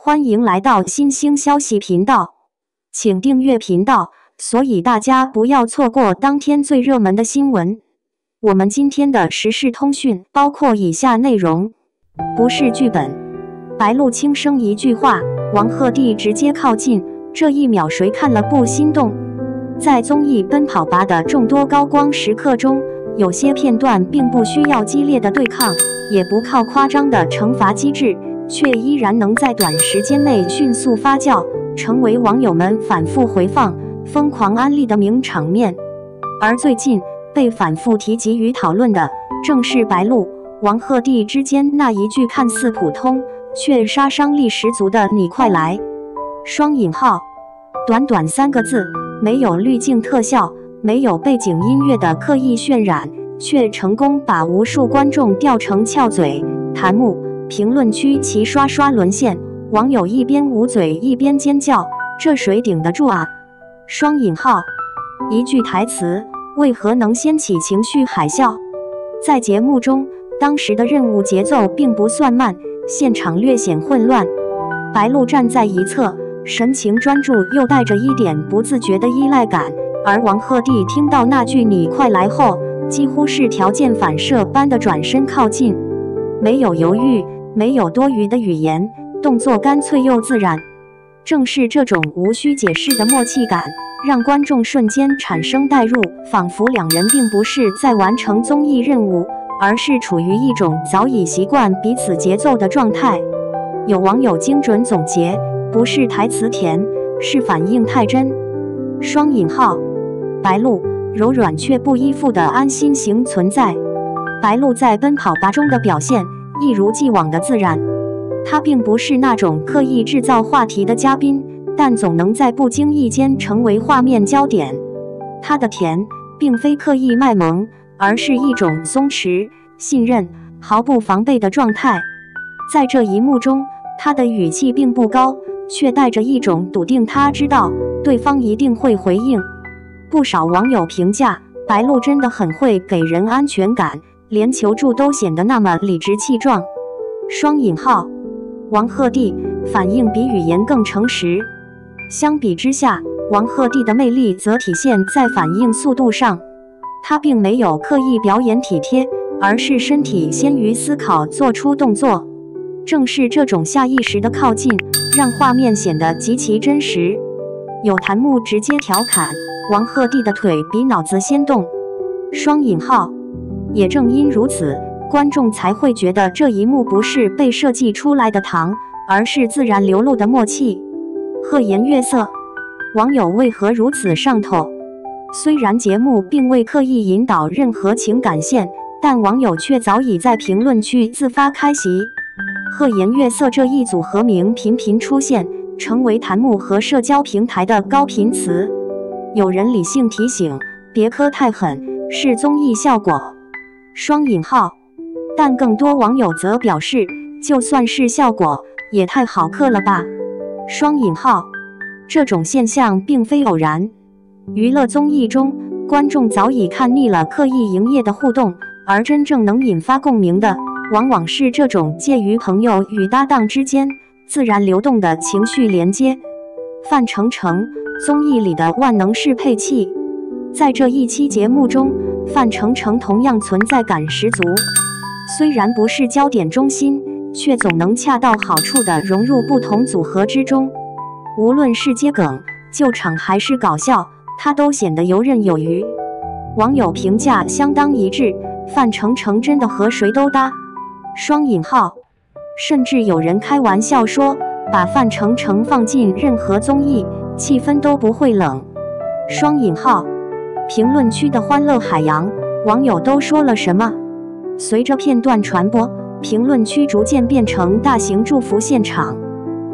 歡迎來到新興消息頻道，請訂閱頻道，所以大家不要錯過當天最熱門的新聞。我們今天的時事通訊包括以下內容：不是劇本，白鹿輕聲一句話，王鶴棣直接靠近，這一秒誰看了不心動？在綜藝《奔跑吧》的眾多高光時刻中，有些片段並不需要激烈的對抗，也不靠誇張的懲罰機制，卻依然能在短時間內迅速發酵，成為網友們反覆回放、瘋狂安利的名場面。而最近被反覆提及與討論的，正是白鹿、王鶴棣之間那一句看似普通卻殺傷力十足的"你快來"。雙引號，短短3個字，沒有濾鏡特效，沒有背景音樂的刻意渲染，卻成功把無數觀眾吊成翹嘴。彈幕、評論區齊刷刷淪陷，網友一邊捂嘴一邊尖叫：這誰頂得住啊？雙引號，一句台詞為何能掀起情緒海嘯？在節目中，當時的任務節奏並不算慢，現場略顯混亂。白鹿站在一側，神情專注又帶着一點不自覺的依賴感，而王鶴棣聽到那句"你快來"後，幾乎是條件反射般的轉身靠近，沒有猶豫，沒有多餘的語言，動作乾脆又自然。正是這種無需解釋的默契感，讓觀眾瞬間產生代入，仿佛兩人並不是在完成綜藝任務，而是處於一種早已習慣彼此節奏的狀態。有網友精準總結：不是台詞甜，是反應太真。雙引號，白鹿柔軟卻不依附的安心型存在。白鹿在《奔跑吧》中的表現一如既往的自然，他並不是那種刻意制造話題的嘉賓，但總能在不經意間成為畫面焦點。他的甜並非刻意賣萌，而是一種鬆弛、信任、毫不防備的狀態。在這一幕中，他的語氣並不高，卻帶着一種篤定，他知道對方一定會回應。不少網友評價，白鹿真的很會給人安全感，連求助都顯得那麼理直氣壯。雙引號，王鶴棣反應比語言更誠實。相比之下，王鶴棣的魅力則體現在反應速度上。他並沒有刻意表演體貼，而是身體先於思考做出動作。正是這種下意識的靠近，讓畫面顯得極其真實。有彈幕直接調侃：王鶴棣的腿比腦子先動。雙引號，也正因如此，觀眾才會覺得這一幕不是被設計出來的糖，而是自然流露的默契。和顏悅色，網友為何如此上頭？雖然節目並未刻意引導任何情感線，但網友卻早已在評論區自發開席。和顏悅色這一組合名頻頻出現，成為彈幕和社交平台的高頻詞。有人理性提醒：別磕太狠，是綜藝效果。雙引號，但更多網友則表示，就算是效果，也太好磕了吧。雙引號，這種現象並非偶然。娛樂綜藝中，觀眾早已看膩了刻意營業的互動，而真正能引發共鳴的，往往是這種介於朋友與搭檔之間自然流動的情緒連接。范丞丞，綜藝裡的萬能適配器。在這一期節目中，范丞丞同樣存在感十足，雖然不是焦點中心，卻總能恰到好處地融入不同組合之中。無論是接梗、救場還是搞笑，他都顯得游刃有餘。網友評價相當一致，范丞丞真的和誰都搭。雙引號，甚至有人開玩笑說，把范丞丞放進任何綜藝，氣氛都不會冷。雙引號，評論區的歡樂海洋，網友都說了什麼？隨着片段傳播，評論區逐漸變成大型祝福現場。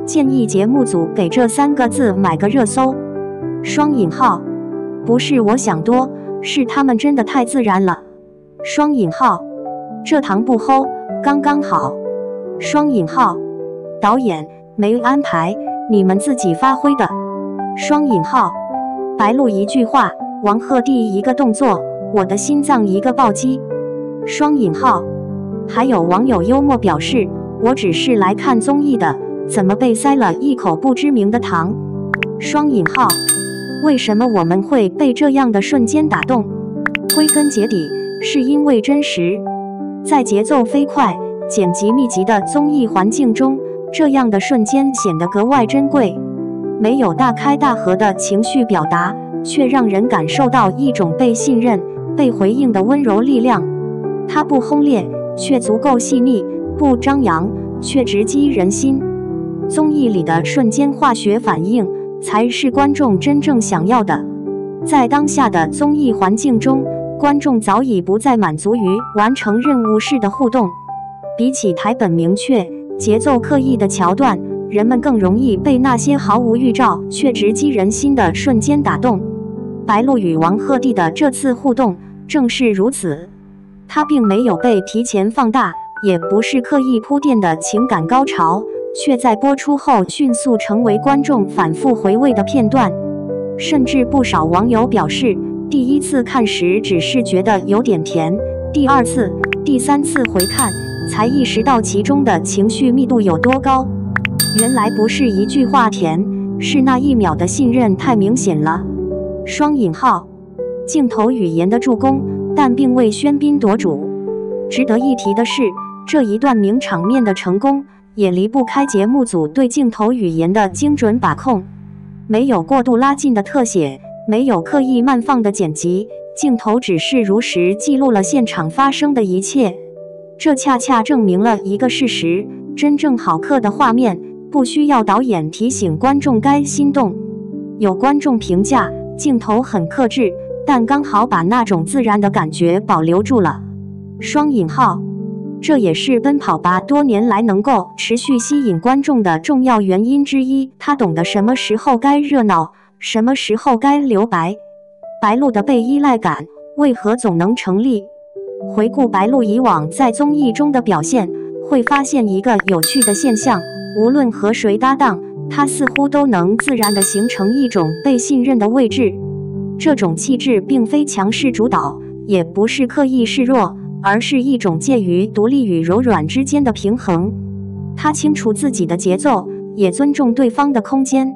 建議節目組給這3個字買個熱搜。雙引號，不是我想多，是他們真的太自然了。雙引號，這糖不齁，剛剛好。雙引號，導演沒安排，你們自己發揮的。雙引號，白鹿一句話，王鶴棣一個動作，我的心臟一個暴擊。雙引號，還有網友幽默表示，我只是來看綜藝的，怎麼被塞了一口不知名的糖？雙引號，為什麼我們會被這樣的瞬間打動？歸根結底，是因為真實。在節奏飛快、剪輯密集的綜藝環境中，這樣的瞬間顯得格外珍貴。沒有大開大合的情緒表達，卻讓人感受到一種被信任、被回應的溫柔力量。它不轟烈，卻足夠細膩；不張揚，卻直擊人心。綜藝裡的瞬間化學反應，才是觀眾真正想要的。在當下的綜藝環境中，觀眾早已不再滿足於完成任務式的互動。比起台本明確、節奏刻意的橋段，人們更容易被那些毫無預兆卻直擊人心的瞬間打動。白鹿與王鶴棣的這次互動正是如此。它並沒有被提前放大，也不是刻意鋪墊的情感高潮，卻在播出後迅速成為觀眾反覆回味的片段。甚至不少網友表示，第一次看時只是覺得有點甜，第二次、第三次回看，才意識到其中的情緒密度有多高。原來不是一句話甜，是那一秒的信任太明顯了。雙引號，鏡頭語言的助攻，但並未喧賓奪主。值得一提的是，這一段名場面的成功，也離不開節目組對鏡頭語言的精準把控。沒有過度拉近的特寫，沒有刻意慢放的剪輯，鏡頭只是如實記錄了現場發生的一切。這恰恰證明了一個事實：真正好看的畫面，不需要導演提醒觀眾該心動。有觀眾評價，鏡頭很克制，但剛好把那種自然的感覺保留住了。雙引號，這也是奔跑吧多年來能夠持續吸引觀眾的重要原因之一。他懂得什麼時候該熱鬧，什麼時候該留白。白鹿的被依賴感為何總能成立？回顧白鹿以往在綜藝中的表現，會發現一個有趣的現象：無論和誰搭檔，他似乎都能自然地形成一種被信任的位置。這種氣質並非強勢主導，也不是刻意示弱，而是一種介於獨立與柔軟之間的平衡。他清楚自己的節奏，也尊重對方的空間。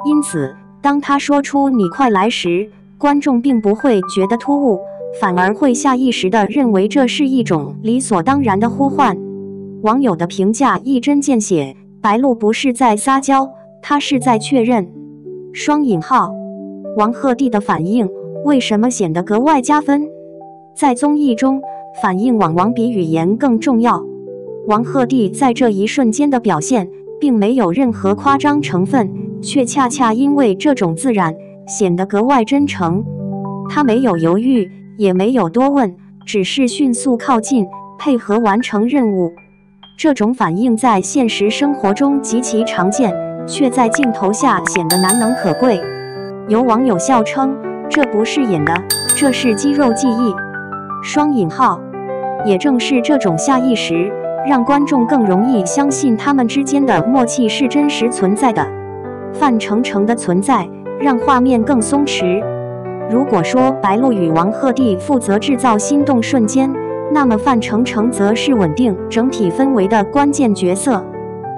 因此，當他說出"你快來"時，觀眾並不會覺得突兀，反而會下意識地認為這是一種理所當然的呼喚。網友的評價一針見血，白鹿不是在撒嬌，他是在確認。雙引號，王鶴棣的反應為什麼顯得格外加分？在綜藝中，反應往往比語言更重要。王鶴棣在這一瞬間的表現，並沒有任何誇張成分，卻恰恰因為這種自然，顯得格外真誠。他沒有猶豫，也沒有多問，只是迅速靠近，配合完成任務。這種反應在現實生活中極其常見，卻在鏡頭下顯得難能可貴。有網友笑稱，這不是演的，這是肌肉記憶。雙引號，也正是這種下意識，讓觀眾更容易相信他們之間的默契是真實存在的。范丞丞的存在，讓畫面更鬆弛。如果說白鹿與王鶴棣負責製造心動瞬間，那麼范丞丞則是穩定整體氛圍的關鍵角色。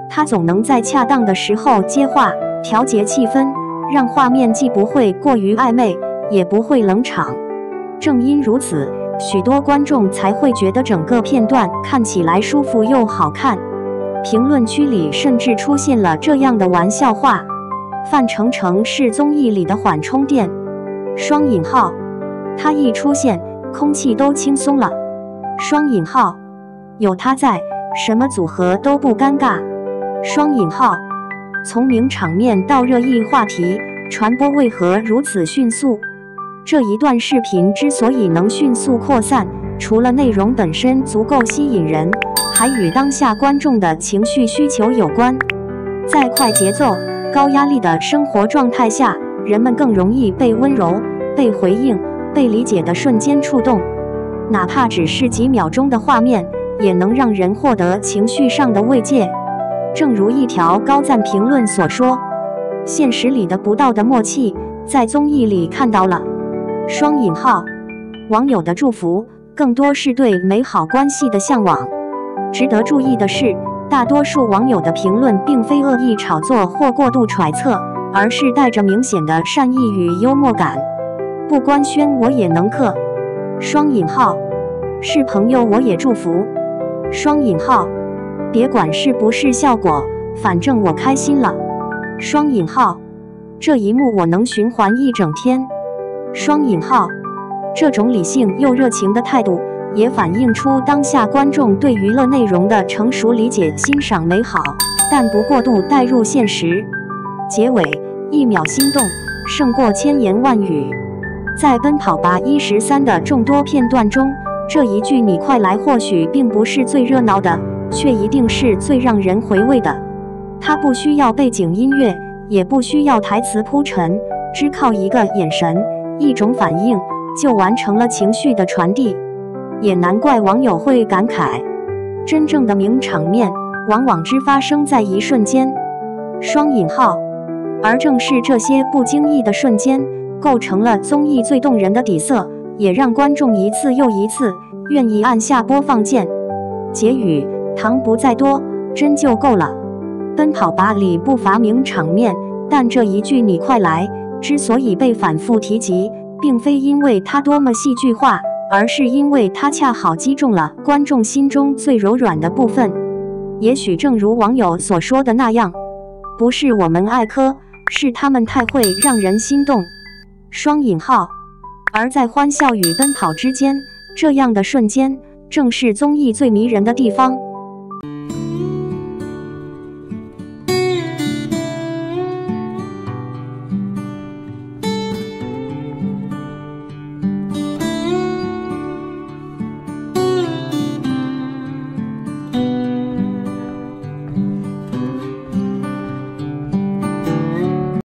他總能在恰當的時候接話，調節氣氛，讓畫面既不會過於曖昧，也不會冷場。正因如此，許多觀眾才會覺得整個片段看起來舒服又好看。評論區裡甚至出現了這樣的玩笑話：范丞丞是綜藝裡的緩衝墊。雙引號，他一出現，空氣都輕鬆了。雙引號，有他在，什麼組合都不尷尬。雙引號，從名場面到熱議話題，傳播為何如此迅速？這一段視頻之所以能迅速擴散，除了內容本身足夠吸引人，還與當下觀眾的情緒需求有關。在快節奏、高壓力的生活狀態下，人們更容易被溫柔、被回應、被理解的瞬間觸動。哪怕只是幾秒鐘的畫面，也能讓人獲得情緒上的慰藉。正如一條高讚評論所說，現實裡的不到的默契，在綜藝裡看到了。雙引號，網友的祝福更多是對美好關係的向往。值得注意的是，大多數網友的評論並非惡意炒作或過度揣測，而是帶着明顯的善意與幽默感。不官宣我也能克。雙引號，是朋友我也祝福。雙引號，別管是不是效果，反正我開心了。雙引號，這一幕我能循環一整天。雙引號，這種理性又熱情的態度，也反映出當下觀眾對娛樂內容的成熟理解，欣賞美好，但不過度帶入現實。結尾1秒心動，勝過千言萬語。在《奔跑吧113》的眾多片段中，這一句你快來或許並不是最熱鬧的，卻一定是最讓人回味的。它不需要背景音樂，也不需要台詞鋪陳，只靠一個眼神，一種反應，就完成了情緒的傳遞。也難怪網友會感慨，真正的名場面往往只發生在一瞬間。雙引號，而正是這些不經意的瞬間，構成了綜藝最動人的底色，也讓觀眾一次又一次願意按下播放鍵。結語：糖不再多，真就夠了。奔跑吧裡不乏名場面，但這一句你快來之所以被反覆提及，並非因為它多麼戲劇化，而是因為它恰好擊中了觀眾心中最柔軟的部分。也許正如網友所說的那樣，不是我們愛磕，是他們太會讓人心動。雙引號，而在歡笑與奔跑之間，這樣的瞬間正是綜藝最迷人的地方。